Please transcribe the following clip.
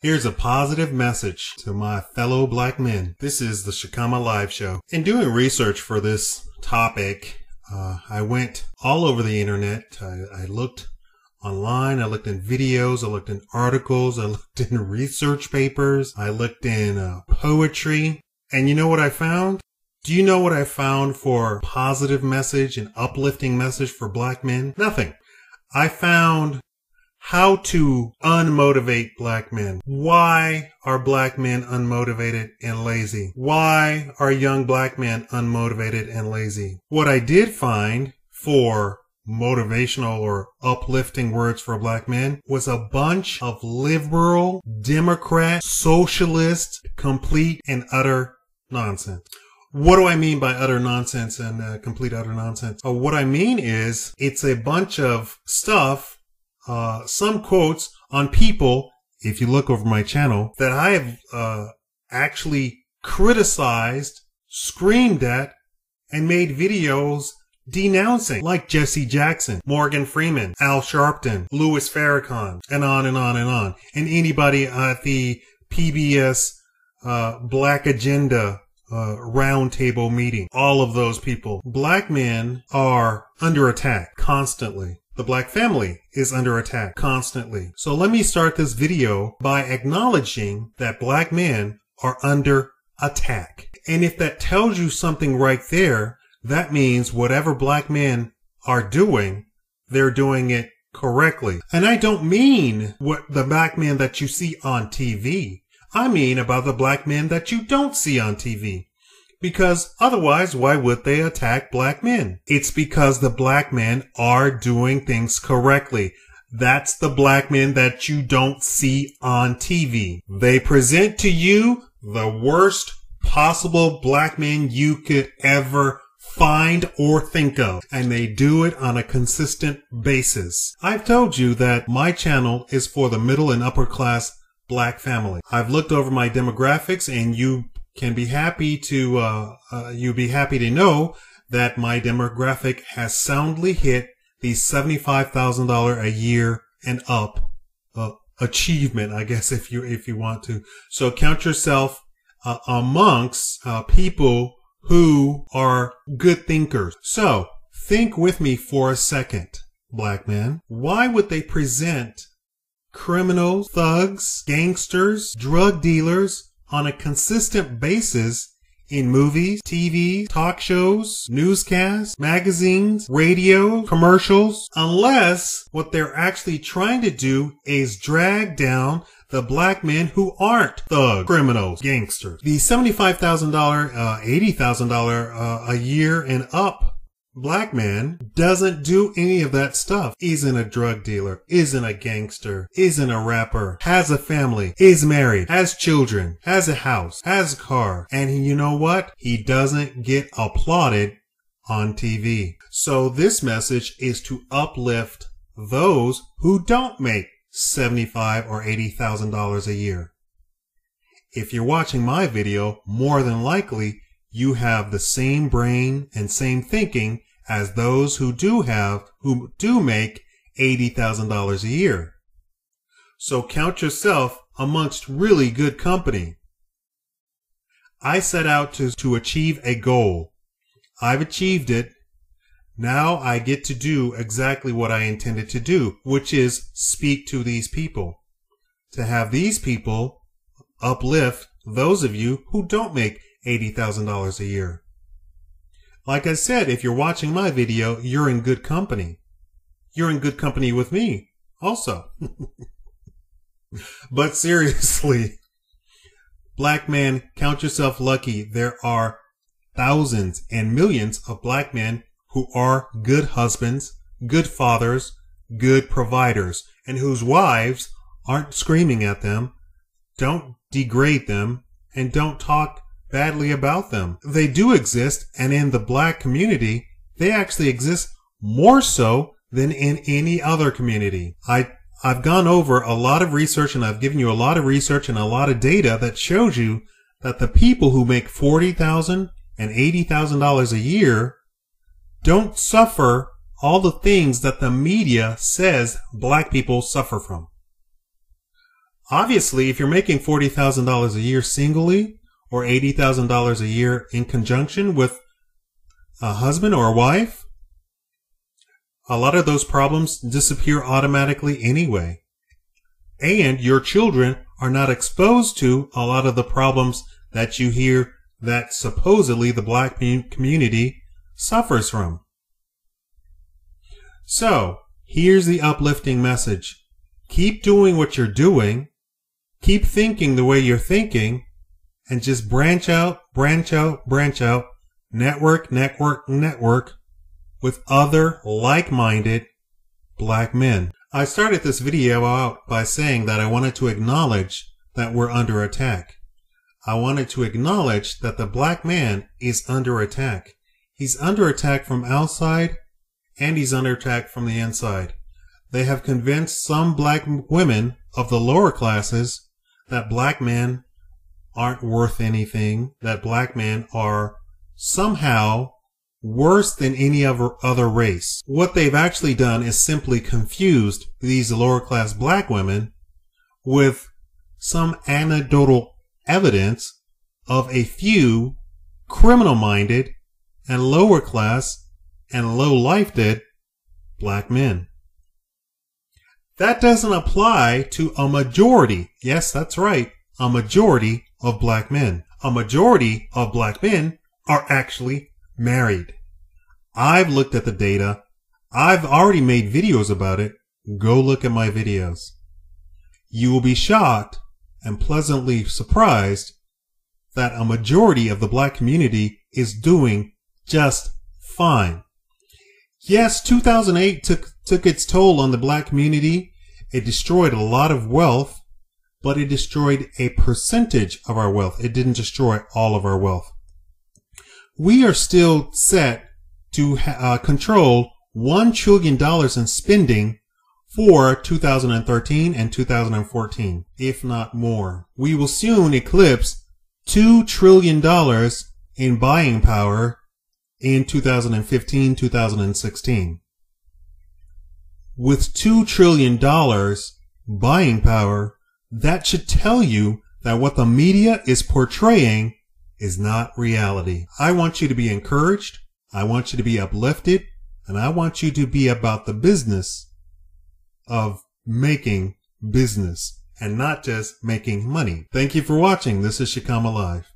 Here's a positive message to my fellow black men. This is the Shakaama Live Show. In doing research for this topic, I went all over the internet. I looked online, I looked in videos, I looked in articles, I looked in research papers, I looked in poetry. And you know what I found? Do you know what I found for positive message and uplifting message for black men? Nothing. I found how to unmotivate black men. Why are black men unmotivated and lazy? Why are young black men unmotivated and lazy? What I did find for motivational or uplifting words for black men was a bunch of liberal, Democrat, socialist, complete and utter nonsense. What do I mean by utter nonsense and complete utter nonsense? What I mean is it's a bunch of stuff, some quotes on people, if you look over my channel, that I have actually criticized, screamed at, and made videos denouncing, like Jesse Jackson, Morgan Freeman, Al Sharpton, Louis Farrakhan, and on and on and on. And anybody at the PBS Black Agenda roundtable meeting. All of those people. Black men are under attack constantly. The black family is under attack constantly. So let me start this video by acknowledging that black men are under attack. And if that tells you something right there, that means whatever black men are doing, they're doing it correctly. And I don't mean what the black men that you see on TV. I mean about the black men that you don't see on TV. Because otherwise, why would they attack black men? It's because the black men are doing things correctly. That's the black men that you don't see on TV. They present to you the worst possible black men you could ever find or think of. And they do it on a consistent basis. I've told you that my channel is for the middle and upper class black family. I've looked over my demographics and you can be happy to, you'll be happy to know that my demographic has soundly hit the $75,000 a year and up, achievement, I guess, if you want to. So count yourself, amongst, people who are good thinkers. So think with me for a second, black men. Why would they present criminals, thugs, gangsters, drug dealers on a consistent basis in movies, TV, talk shows, newscasts, magazines, radio, commercials, unless what they're actually trying to do is drag down the black men who aren't thugs, criminals, gangsters? The $75,000, $80,000 a year and up black man doesn't do any of that stuff. Isn't a drug dealer, isn't a gangster, isn't a rapper, has a family, is married, has children, has a house, has a car. And you know what? He doesn't get applauded on TV. So this message is to uplift those who don't make $75,000 or $80,000 a year. If you're watching my video, more than likely you have the same brain and same thinking as those who do make $80,000 a year. So count yourself amongst really good company. I set out to achieve a goal. I've achieved it. Now I get to do exactly what I intended to do, which is speak to these people. To have these people uplift those of you who don't make $80,000 a year. Like I said, if you're watching my video, you're in good company. You're in good company with me also. But seriously, black men, count yourself lucky. There are thousands and millions of black men who are good husbands, good fathers, good providers, and whose wives aren't screaming at them, don't degrade them, and don't talk badly about them. They do exist, and in the black community, they actually exist more so than in any other community. I've gone over a lot of research, and I've given you a lot of research and a lot of data that shows you that the people who make $40,000 and $80,000 a year don't suffer all the things that the media says black people suffer from. Obviously, if you're making $40,000 a year singly or $80,000 a year in conjunction with a husband or a wife, a lot of those problems disappear automatically anyway. And your children are not exposed to a lot of the problems that you hear that supposedly the black community suffers from. So, here's the uplifting message. Keep doing what you're doing. Keep thinking the way you're thinking. And just branch out, branch out, branch out. Network, network, network with other like-minded black men. I started this video out by saying that I wanted to acknowledge that we're under attack. I wanted to acknowledge that the black man is under attack. He's under attack from outside and he's under attack from the inside. They have convinced some black women of the lower classes that black men aren't worth anything, that black men are somehow worse than any other race. What they've actually done is simply confused these lower class black women with some anecdotal evidence of a few criminal-minded and lower class and low-lifted black men. That doesn't apply to a majority. Yes, that's right. A majority of black men. A majority of black men are actually married. I've looked at the data. I've already made videos about it. Go look at my videos. You will be shocked and pleasantly surprised that a majority of the black community is doing just fine. Yes, 2008 took its toll on the black community. It destroyed a lot of wealth, but it destroyed a percentage of our wealth. It didn't destroy all of our wealth. We are still set to control $1 trillion in spending for 2013 and 2014, if not more. We will soon eclipse $2 trillion in buying power in 2015-2016. With $2 trillion buying power, that should tell you that what the media is portraying is not reality. I want you to be encouraged. I want you to be uplifted. And I want you to be about the business of making business and not just making money. Thank you for watching. This is Shakaama Live.